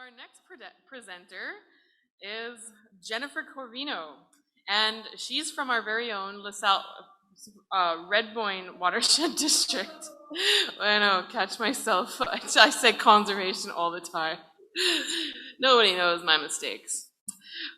Our next presenter is Jennifer Corvino, and she's from our very own LaSalle, Redboine Watershed District. I know, catch myself. I say conservation all the time. Nobody knows my mistakes.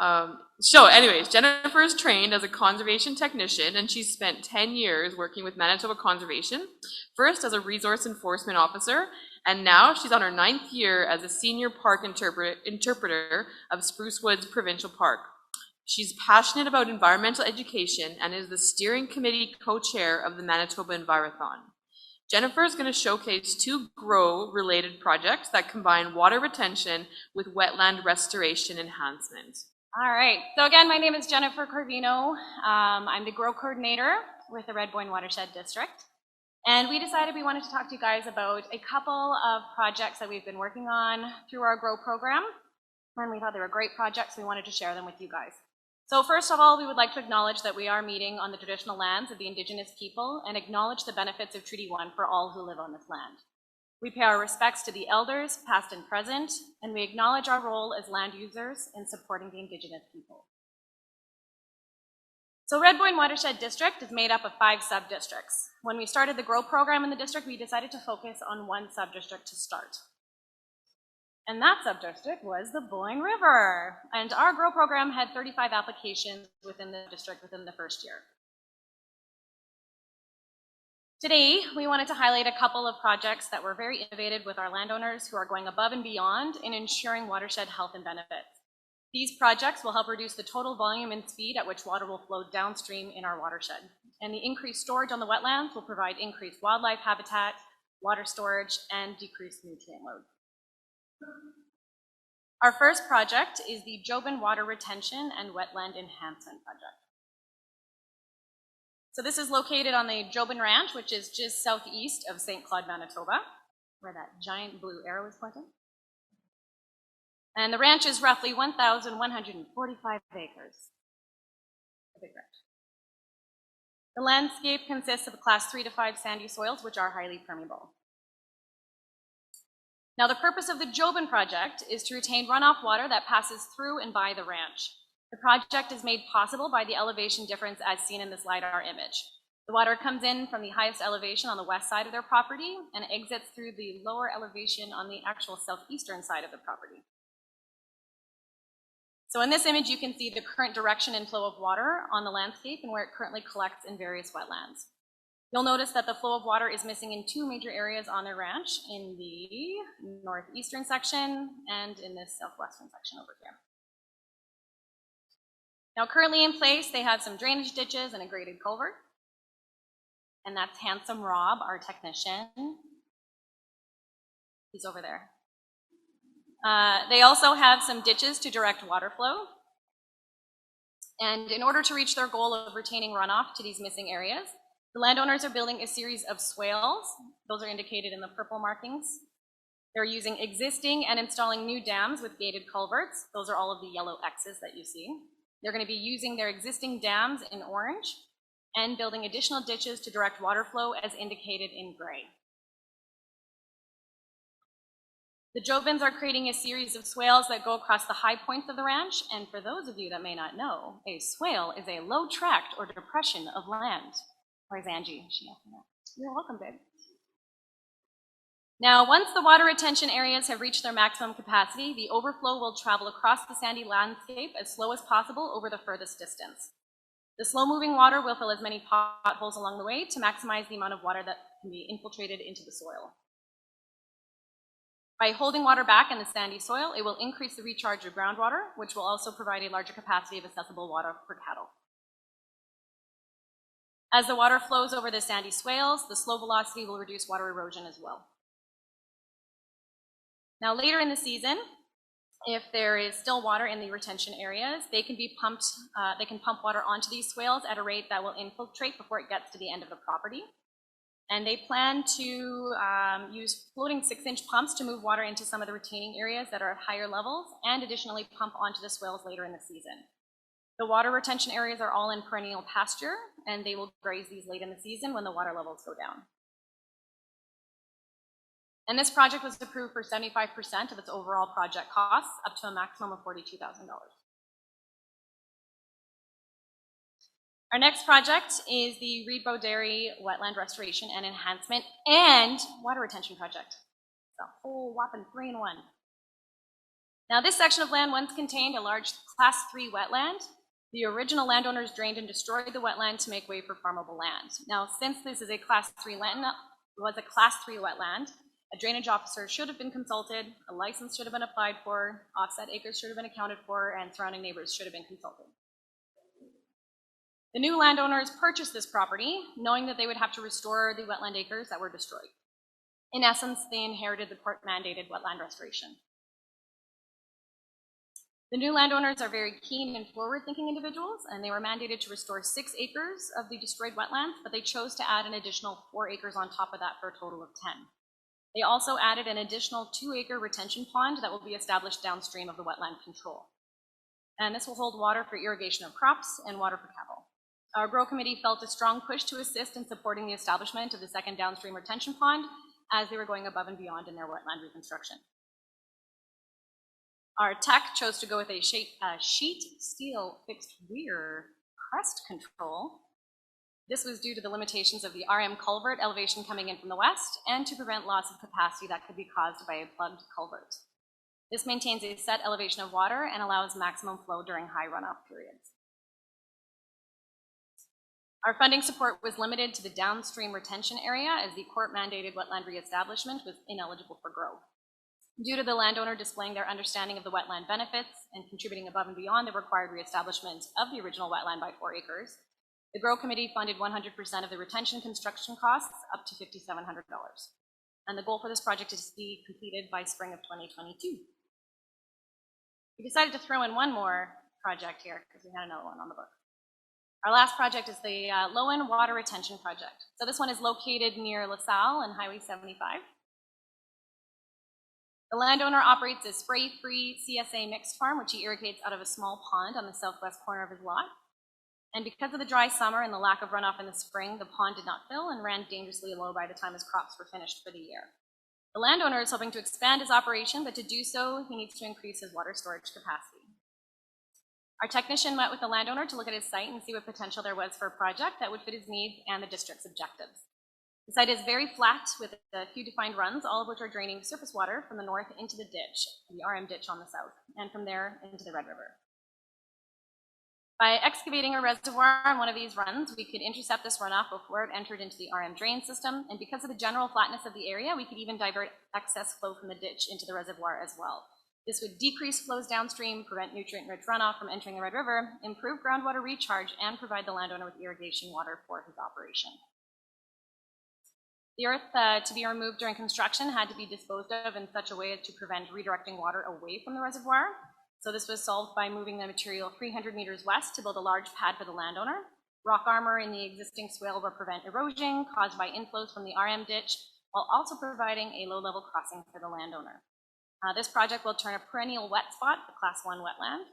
Anyways, Jennifer is trained as a conservation technician, and she's spent 10 years working with Manitoba Conservation, first as a resource enforcement officer, and now she's on her 9th year as a senior park interpreter of Spruce Woods Provincial Park. She's passionate about environmental education and is the steering committee co-chair of the Manitoba Envirothon. Jennifer is going to showcase 2 grow-related projects that combine water retention with wetland restoration enhancement. All right, so again, my name is Jennifer Corvino. I'm the grow coordinator with the Redboine Watershed District. And we decided we wanted to talk to you guys about a couple of projects that we've been working on through our grow program. And we thought they were great projects, so we wanted to share them with you guys. So first of all, we would like to acknowledge that we are meeting on the traditional lands of the Indigenous people and acknowledge the benefits of Treaty 1 for all who live on this land. We pay our respects to the elders, past and present, and we acknowledge our role as land users in supporting the Indigenous people. So Redboine Watershed District is made up of 5 sub-districts. When we started the grow program in the district, we decided to focus on one sub-district to start. And that sub-district was the Boyne River. And our grow program had 35 applications within the district within the first year. Today, we wanted to highlight a couple of projects that were very innovative with our landowners who are going above and beyond in ensuring watershed health and benefits. These projects will help reduce the total volume and speed at which water will flow downstream in our watershed. And the increased storage on the wetlands will provide increased wildlife habitat, water storage, and decreased nutrient load. Our first project is the Jobin Water Retention and Wetland Enhancement Project. So this is located on the Jobin Ranch, which is just southeast of St. Claude, Manitoba, where that giant blue arrow is pointing. And the ranch is roughly 1,145 acres. A big ranch. The landscape consists of class 3 to 5 sandy soils, which are highly permeable. Now, the purpose of the Jobin project is to retain runoff water that passes through and by the ranch. The project is made possible by the elevation difference as seen in this LiDAR image. The water comes in from the highest elevation on the west side of their property and exits through the lower elevation on the actual southeastern side of the property. So in this image, you can see the current direction and flow of water on the landscape and where it currently collects in various wetlands. You'll notice that the flow of water is missing in 2 major areas on their ranch, in the northeastern section and in this southwestern section over here. Now currently in place, they have some drainage ditches and a graded culvert. And that's Handsome Rob, our technician. He's over there. They also have some ditches to direct water flow. And in order to reach their goal of retaining runoff to these missing areas, the landowners are building a series of swales. Those are indicated in the purple markings. They're using existing and installing new dams with gated culverts. Those are all of the yellow X's that you see. They're going to be using their existing dams in orange and building additional ditches to direct water flow as indicated in gray. The Jobins are creating a series of swales that go across the high points of the ranch, and for those of you that may not know, a swale is a low tract or depression of land. Where's Angie? You're welcome, babe. Now, once the water retention areas have reached their maximum capacity, the overflow will travel across the sandy landscape as slow as possible over the furthest distance. The slow-moving water will fill as many potholes along the way to maximize the amount of water that can be infiltrated into the soil. By holding water back in the sandy soil, it will increase the recharge of groundwater, which will also provide a larger capacity of accessible water for cattle. As the water flows over the sandy swales, the slow velocity will reduce water erosion as well. Now later in the season, if there is still water in the retention areas, they can pump water onto these swales at a rate that will infiltrate before it gets to the end of the property. And they plan to use floating 6-inch pumps to move water into some of the retaining areas that are at higher levels and additionally pump onto the swales later in the season. The water retention areas are all in perennial pasture and they will graze these late in the season when the water levels go down. And this project was approved for 75% of its overall project costs, up to a maximum of $42,000. Our next project is the Redboine Wetland Restoration and Enhancement and Water Retention Project. It's a whole whopping 3-in-1. Now, this section of land once contained a large Class 3 wetland. The original landowners drained and destroyed the wetland to make way for farmable land. Now, since this is a Class 3 land, was a Class 3 wetland, a drainage officer should have been consulted, a license should have been applied for, offset acres should have been accounted for, and surrounding neighbors should have been consulted. The new landowners purchased this property, knowing that they would have to restore the wetland acres that were destroyed. In essence, they inherited the court-mandated wetland restoration. The new landowners are very keen and forward-thinking individuals, and they were mandated to restore 6 acres of the destroyed wetlands, but they chose to add an additional 4 acres on top of that for a total of 10. They also added an additional 2-acre retention pond that will be established downstream of the wetland control. And this will hold water for irrigation of crops and water for cattle. Our Grow Committee felt a strong push to assist in supporting the establishment of the second downstream retention pond as they were going above and beyond in their wetland reconstruction. Our tech chose to go with a sheet steel fixed rear crest control. This was due to the limitations of the RM culvert elevation coming in from the west and to prevent loss of capacity that could be caused by a plugged culvert. This maintains a set elevation of water and allows maximum flow during high runoff periods. Our funding support was limited to the downstream retention area as the court-mandated wetland reestablishment was ineligible for growth. Due to the landowner displaying their understanding of the wetland benefits and contributing above and beyond the required reestablishment of the original wetland by 4 acres, the Grow Committee funded 100% of the retention construction costs up to $5,700. And the goal for this project is to be completed by spring of 2022. We decided to throw in one more project here because we had another one on the book. Our last project is the Lowen Water Retention Project. So this one is located near LaSalle and Highway 75. The landowner operates a spray-free CSA mixed farm, which he irrigates out of a small pond on the southwest corner of his lot. And because of the dry summer and the lack of runoff in the spring, the pond did not fill and ran dangerously low by the time his crops were finished for the year. The landowner is hoping to expand his operation, but to do so, he needs to increase his water storage capacity. Our technician met with the landowner to look at his site and see what potential there was for a project that would fit his needs and the district's objectives. The site is very flat with a few defined runs, all of which are draining surface water from the north into the ditch, the RM ditch on the south, and from there into the Red River. By excavating a reservoir on one of these runs, we could intercept this runoff before it entered into the RM drain system, and because of the general flatness of the area, we could even divert excess flow from the ditch into the reservoir as well. This would decrease flows downstream, prevent nutrient-rich runoff from entering the Red River, improve groundwater recharge, and provide the landowner with irrigation water for his operation. The earth to be removed during construction had to be disposed of in such a way as to prevent redirecting water away from the reservoir. So this was solved by moving the material 300 meters west to build a large pad for the landowner. Rock armor in the existing swale will prevent erosion caused by inflows from the RM ditch, while also providing a low-level crossing for the landowner. This project will turn a perennial wet spot, the Class 1 wetland,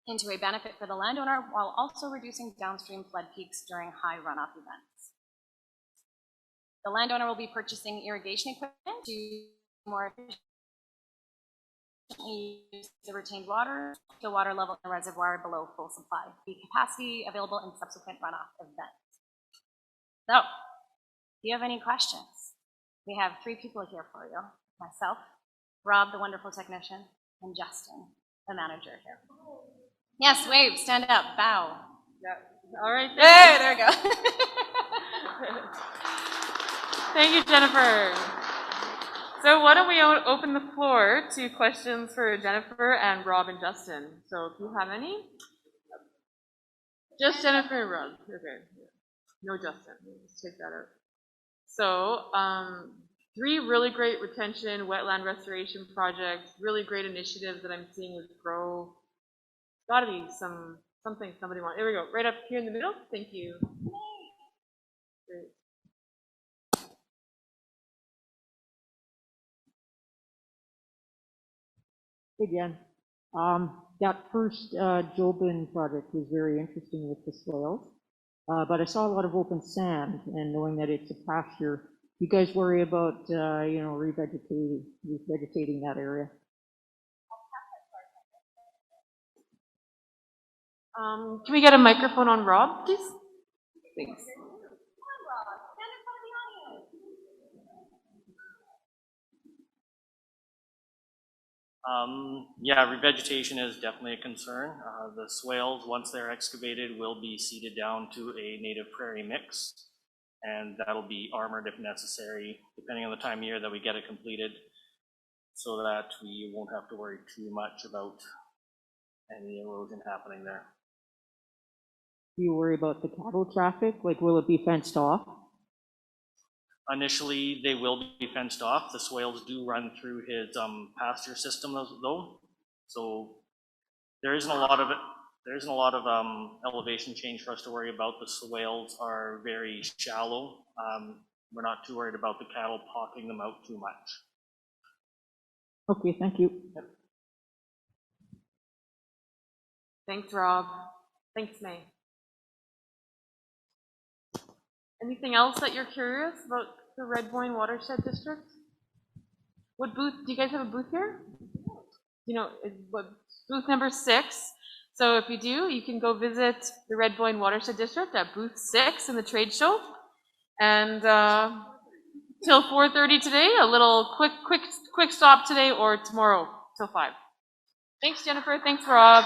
into a benefit for the landowner while also reducing downstream flood peaks during high runoff events. The landowner will be purchasing irrigation equipment to more efficiently use the retained water, the water level in the reservoir below full supply, the capacity available in subsequent runoff events. So, do you have any questions? We have 3 people here for you, myself, Rob, the wonderful technician, and Justin, the manager here. Yes, wave, stand up, bow. Yeah. All right. Hey, there we go. Thank you, Jennifer. So why don't we open the floor to questions for Jennifer and Rob and Justin. So if you have any. Just Jennifer and Rob. Okay. No Justin. Let's take that out. So 3 really great retention, wetland restoration projects, really great initiatives that I'm seeing with Grow. Got to be something somebody wants. There we go, right up here in the middle. Thank you. Great. Hey, Jen. That first Jobin project was very interesting with the soils, but I saw a lot of open sand, and knowing that it's a pasture, You guys worry about, you know, revegetating that area? Can we get a microphone on Rob, please? Thanks. Yeah, revegetation is definitely a concern. The swales, once they're excavated, will be seeded down to a native prairie mix, and that'll be armored if necessary, depending on the time of year that we get it completed, so that we won't have to worry too much about any erosion happening there. Do you worry about the cattle traffic? Like, will it be fenced off? Initially, they will be fenced off. The swales do run through his pasture system, though, so there isn't a lot of it. There isn't a lot of elevation change for us to worry about. The swales are very shallow. We're not too worried about the cattle pocking them out too much. Okay, thank you. Yep. Thanks, Rob. Thanks, May. Anything else that you're curious about the Redboine Watershed District? What booth, do you guys have a booth here? You know, booth number 6. So if you do, you can go visit the Redboine Watershed District at booth 6 in the trade show. And till 4:30 today, a little quick stop today, or tomorrow till 5. Thanks, Jennifer. Thanks, Rob.